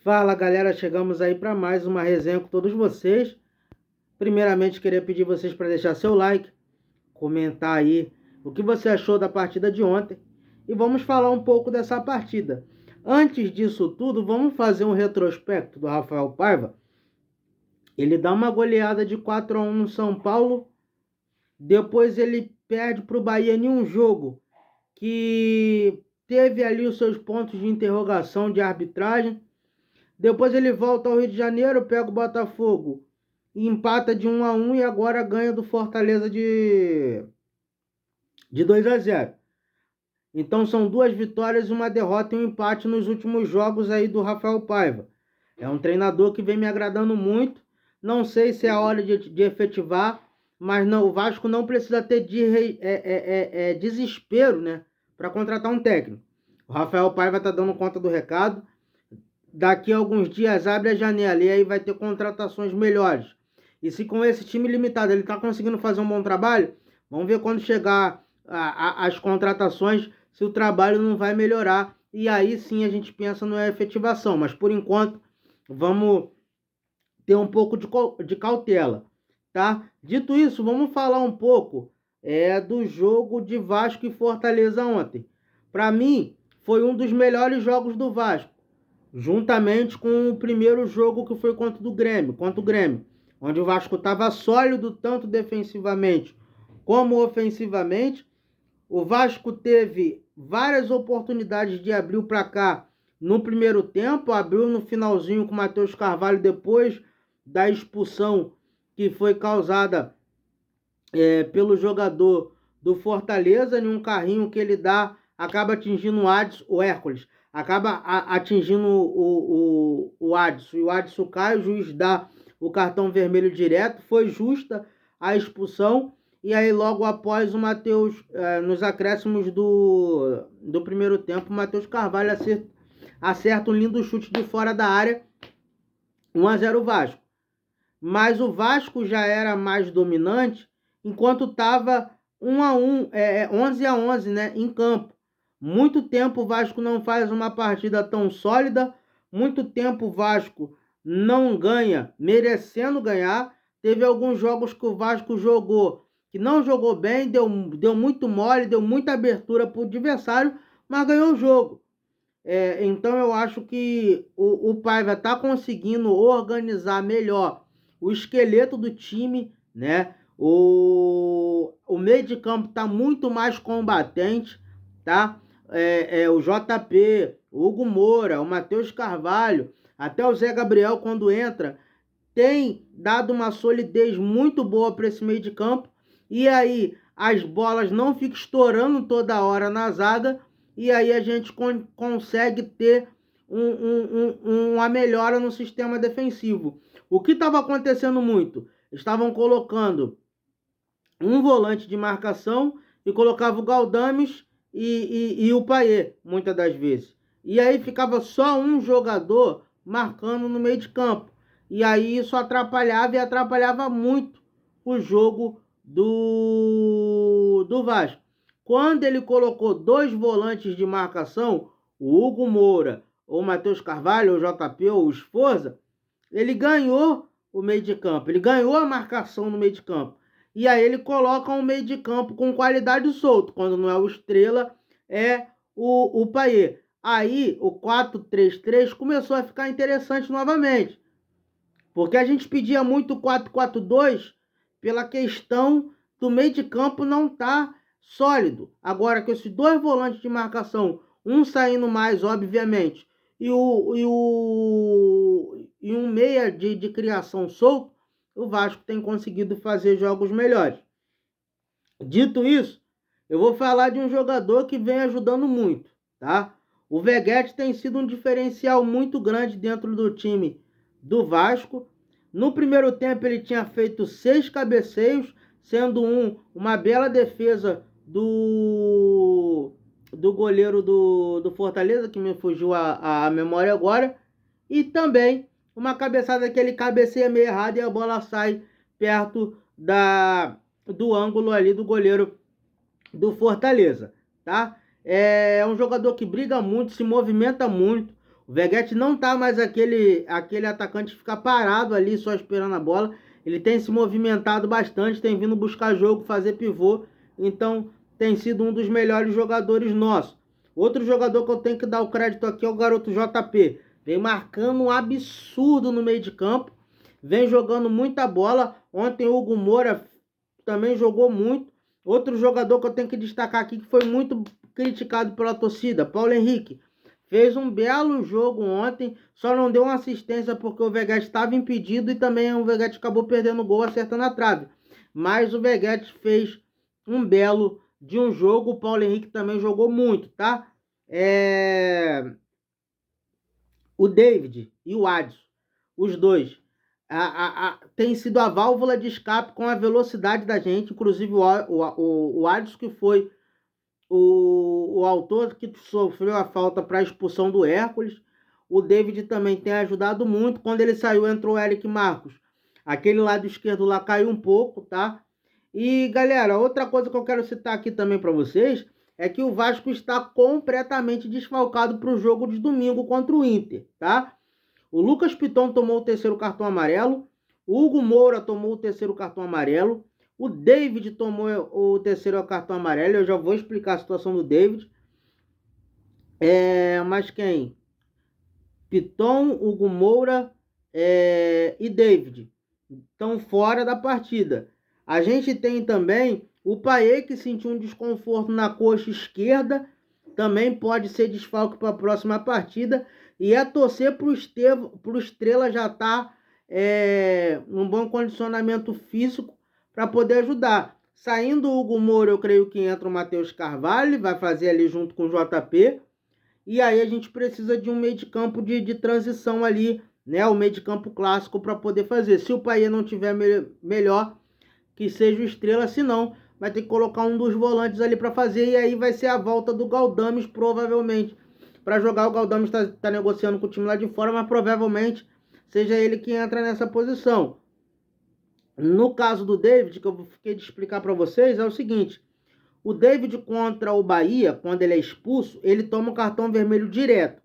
Fala galera, chegamos aí para mais uma resenha com todos vocês. Primeiramente, queria pedir vocês para deixar seu like, comentar aí o que você achou da partida de ontem e vamos falar um pouco dessa partida. Antes disso tudo, vamos fazer um retrospecto do Rafael Paiva. Ele dá uma goleada de 4-1 no São Paulo, depois ele perde para o Bahia em um jogo que teve ali os seus pontos de interrogação de arbitragem. Depois ele volta ao Rio de Janeiro, pega o Botafogo e empata de 1-1 e agora ganha do Fortaleza de 2-0. Então são 2 vitórias, uma derrota e um empate nos últimos jogos aí do Rafael Paiva. É um treinador que vem me agradando muito. Não sei se é a hora de efetivar, mas não, o Vasco não precisa ter desespero, né, para contratar um técnico. O Rafael Paiva está dando conta do recado. Daqui a alguns dias abre a janela e aí vai ter contratações melhores. E se com esse time limitado ele está conseguindo fazer um bom trabalho, vamos ver quando chegar as contratações se o trabalho não vai melhorar. E aí sim a gente pensa na efetivação. Mas por enquanto vamos ter um pouco de cautela, tá? Dito isso, vamos falar um pouco do jogo de Vasco e Fortaleza ontem. Para mim, foi um dos melhores jogos do Vasco, juntamente com o primeiro jogo que foi contra o Grêmio, onde o Vasco estava sólido tanto defensivamente como ofensivamente. O Vasco teve várias oportunidades de abrir o placar no primeiro tempo, abriu no finalzinho com o Matheus Carvalho depois da expulsão que foi causada pelo jogador do Fortaleza, em um carrinho que ele dá, acaba atingindo o Hércules, acaba atingindo o Adson, e o Adson cai, o juiz dá o cartão vermelho direto. Foi justa a expulsão, e aí logo após o Matheus, nos acréscimos do primeiro tempo, o Matheus Carvalho acerta um lindo chute de fora da área, 1-0 Vasco. Mas o Vasco já era mais dominante, enquanto estava 1-1, 11-11, né, em campo. Muito tempo o Vasco não faz uma partida tão sólida, muito tempo o Vasco não ganha merecendo ganhar. Teve alguns jogos que o Vasco jogou, que não jogou bem, deu muito mole, deu muita abertura para o adversário, mas ganhou o jogo. Então eu acho que o Paiva está conseguindo organizar melhor o esqueleto do time, né? O meio de campo está muito mais combatente, tá? O JP, o Hugo Moura, o Matheus Carvalho, até o Zé Gabriel quando entra, tem dado uma solidez muito boa para esse meio de campo. E aí as bolas não ficam estourando toda hora na zaga, e aí a gente consegue ter uma melhora no sistema defensivo. O que estava acontecendo muito? Estavam colocando um volante de marcação e colocava o Galdames e o Payet, muitas das vezes. E aí ficava só um jogador marcando no meio de campo. E aí isso atrapalhava, e atrapalhava muito o jogo do Vasco. Quando ele colocou 2 volantes de marcação, o Hugo Moura, ou o Matheus Carvalho, ou o JP, ou o Sforza, ele ganhou o meio de campo, ele ganhou a marcação no meio de campo. E aí ele coloca um meio de campo com qualidade solto. Quando não é o Estrela, é o Payet. Aí o 4-3-3 começou a ficar interessante novamente, porque a gente pedia muito 4-4-2 pela questão do meio de campo não estar sólido. Agora, com esses 2 volantes de marcação, um saindo mais, obviamente, e um meia de criação solto, o Vasco tem conseguido fazer jogos melhores. Dito isso, eu vou falar de um jogador que vem ajudando muito, tá? O Veguete tem sido um diferencial muito grande dentro do time do Vasco. No primeiro tempo ele tinha feito 6 cabeceios, sendo uma bela defesa do goleiro do Fortaleza, que me fugiu a memória agora, e também uma cabeçada que ele cabeceia meio errado e a bola sai perto do ângulo ali do goleiro do Fortaleza, tá? É um jogador que briga muito, se movimenta muito. O Veguete não tá mais aquele atacante que fica parado ali só esperando a bola. Ele tem se movimentado bastante, tem vindo buscar jogo, fazer pivô. Então tem sido um dos melhores jogadores nossos. Outro jogador que eu tenho que dar o crédito aqui é o garoto JP. Vem marcando um absurdo no meio de campo. Vem jogando muita bola. Ontem o Hugo Moura também jogou muito. Outro jogador que eu tenho que destacar aqui, que foi muito criticado pela torcida, Paulo Henrique. Fez um belo jogo ontem, só não deu uma assistência porque o Veguete estava impedido e também o Veguete acabou perdendo o gol, acertando a trave. Mas o Veguete fez um belo de um jogo, o Paulo Henrique também jogou muito, tá? O David e o Adson, os dois, tem sido a válvula de escape com a velocidade da gente, inclusive o Adson, que foi o autor que sofreu a falta para a expulsão do Hércules. O David também tem ajudado muito. Quando ele saiu, entrou o Eric Marcos. Aquele lado esquerdo lá caiu um pouco, tá? E, galera, outra coisa que eu quero citar aqui também para vocês é que o Vasco está completamente desfalcado para o jogo de domingo contra o Inter, tá? O Lucas Piton tomou o terceiro cartão amarelo. O Hugo Moura tomou o terceiro cartão amarelo. O David tomou o terceiro cartão amarelo. Eu já vou explicar a situação do David. Mas quem? Piton, Hugo Moura e David estão fora da partida. A gente tem também o Paê, que sentiu um desconforto na coxa esquerda. Também pode ser desfalque para a próxima partida. E é torcer para o Estrela já estar num bom condicionamento físico para poder ajudar. Saindo o Hugo Moura, eu creio que entra o Matheus Carvalho, vai fazer ali junto com o JP. E aí a gente precisa de um meio de campo de transição ali, né? O meio de campo clássico para poder fazer. Se o Paê não tiver melhor, que seja o Estrela, se não, vai ter que colocar um dos volantes ali para fazer. E aí vai ser a volta do Galdames, provavelmente. Para jogar, o Galdames está negociando com o time lá de fora, mas provavelmente seja ele que entra nessa posição. No caso do David, que eu fiquei de explicar para vocês, é o seguinte. O David contra o Bahia, quando ele é expulso, ele toma o cartão vermelho direto.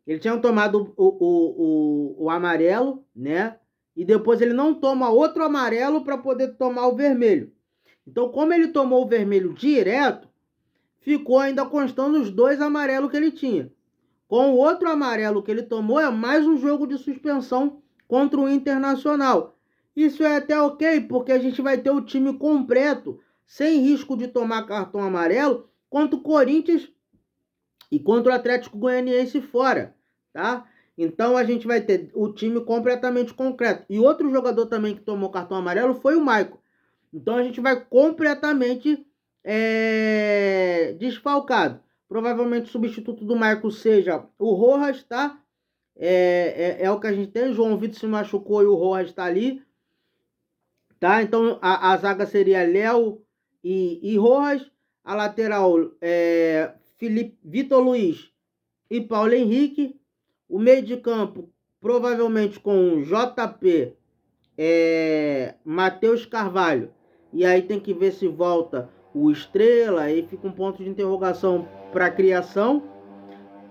Ele tinha tomado o amarelo, né? E depois ele não toma outro amarelo para poder tomar o vermelho. Então, como ele tomou o vermelho direto, ficou ainda constando os 2 amarelos que ele tinha. Com o outro amarelo que ele tomou, é mais um jogo de suspensão contra o Internacional. Isso é até ok, porque a gente vai ter o time completo, sem risco de tomar cartão amarelo, contra o Corinthians e contra o Atlético Goianiense fora, tá? Então a gente vai ter o time completamente concreto. E outro jogador também que tomou cartão amarelo foi o Maicon. Então a gente vai completamente desfalcado. Provavelmente o substituto do Maicon seja o Rojas, tá? É o que a gente tem. João Vitor se machucou e o Rojas está ali, tá? Então a zaga seria Léo e Rojas. A lateral Vitor Luiz e Paulo Henrique. O meio de campo provavelmente com JP, Matheus Carvalho. E aí tem que ver se volta o Estrela. Aí fica um ponto de interrogação para a criação.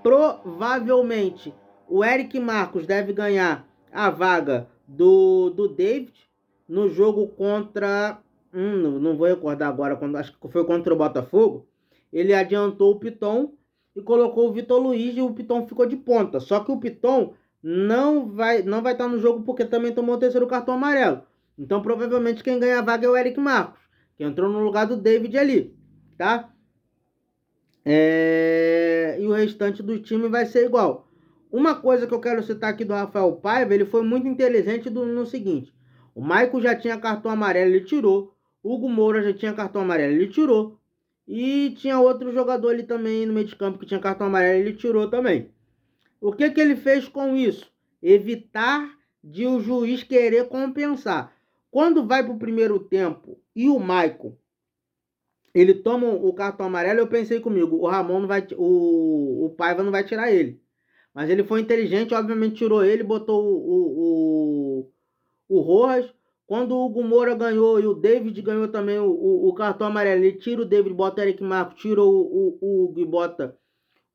Provavelmente o Eric Marcos deve ganhar a vaga do David no jogo contra... não vou recordar agora, acho que foi contra o Botafogo. Ele adiantou o Piton e colocou o Vitor Luiz e o Piton ficou de ponta. Só que o Piton não vai estar no jogo porque também tomou o terceiro cartão amarelo. Então provavelmente quem ganha a vaga é o Eric Marcos, que entrou no lugar do David ali, tá? E o restante do time vai ser igual. Uma coisa que eu quero citar aqui do Rafael Paiva, ele foi muito inteligente no seguinte. O Maicon já tinha cartão amarelo, ele tirou. O Hugo Moura já tinha cartão amarelo, ele tirou. E tinha outro jogador ali também no meio de campo que tinha cartão amarelo, ele tirou também. O que ele fez com isso? Evitar de o juiz querer compensar. Quando vai para o primeiro tempo e o Maicon, ele toma o cartão amarelo, eu pensei comigo, o Ramon não vai, o Paiva não vai tirar ele. Mas ele foi inteligente, obviamente tirou ele, botou o Rojas. Quando o Hugo Moura ganhou e o David ganhou também o cartão amarelo, ele tira o David, bota o Eric Marcos, tira o Hugo e bota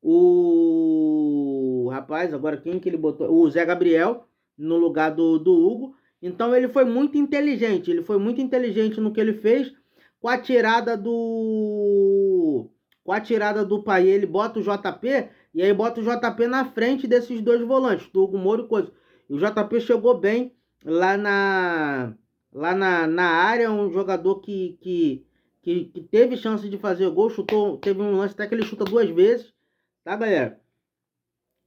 o rapaz. Agora quem que ele botou? O Zé Gabriel no lugar do Hugo. Então ele foi muito inteligente. Ele foi muito inteligente no que ele fez com a tirada do... Com a tirada do Paê, ele bota o JP e aí bota o JP na frente desses dois volantes, do Hugo Moura e coisa. E o JP chegou bem lá na área, um jogador que teve chance de fazer gol, chutou, teve um lance até que ele chuta 2 vezes, tá, galera?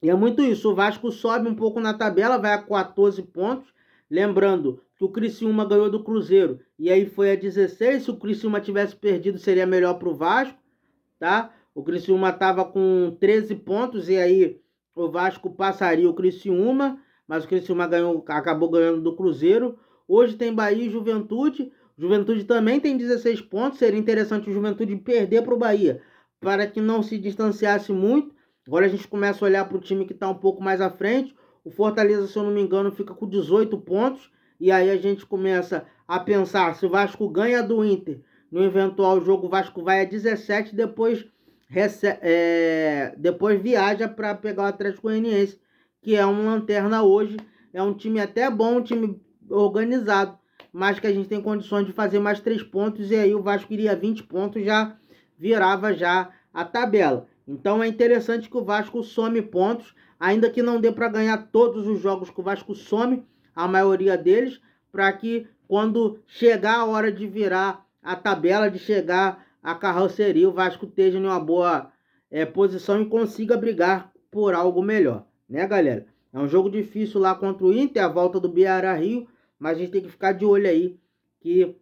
E é muito isso, o Vasco sobe um pouco na tabela, vai a 14 pontos, lembrando que o Criciúma ganhou do Cruzeiro, e aí foi a 16, se o Criciúma tivesse perdido seria melhor para o Vasco, tá? O Criciúma estava com 13 pontos, e aí o Vasco passaria o Criciúma, mas o Criciúma acabou ganhando do Cruzeiro. Hoje tem Bahia e Juventude. Juventude também tem 16 pontos. Seria interessante o Juventude perder para o Bahia, para que não se distanciasse muito. Agora a gente começa a olhar para o time que está um pouco mais à frente. O Fortaleza, se eu não me engano, fica com 18 pontos. E aí a gente começa a pensar, se o Vasco ganha do Inter, no eventual jogo o Vasco vai a 17, depois viaja para pegar o Atlético Goianiense, que é uma lanterna hoje. É um time até bom, um time organizado, mas que a gente tem condições de fazer mais 3 pontos, e aí o Vasco iria 20 pontos, já virava já a tabela. Então é interessante que o Vasco some pontos, ainda que não dê para ganhar todos os jogos que o Vasco some, a maioria deles, para que quando chegar a hora de virar a tabela, de chegar a carroceria, o Vasco esteja em uma boa posição e consiga brigar por algo melhor, né, galera? É um jogo difícil lá contra o Inter, a volta do Beira-Rio, mas a gente tem que ficar de olho aí, que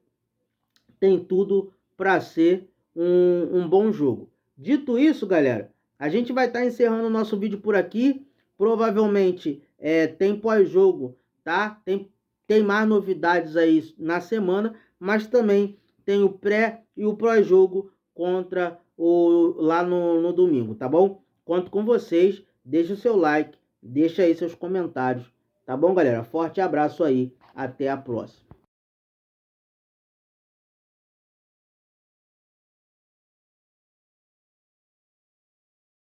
tem tudo para ser um bom jogo. Dito isso, galera, a gente vai estar encerrando o nosso vídeo por aqui. Provavelmente tem pós-jogo, tá? Tem mais novidades aí na semana, mas também tem o pré e o pós-jogo contra lá no domingo, tá bom? Conto com vocês, deixa o seu like, deixa aí seus comentários, tá bom, galera? Forte abraço aí, até a próxima.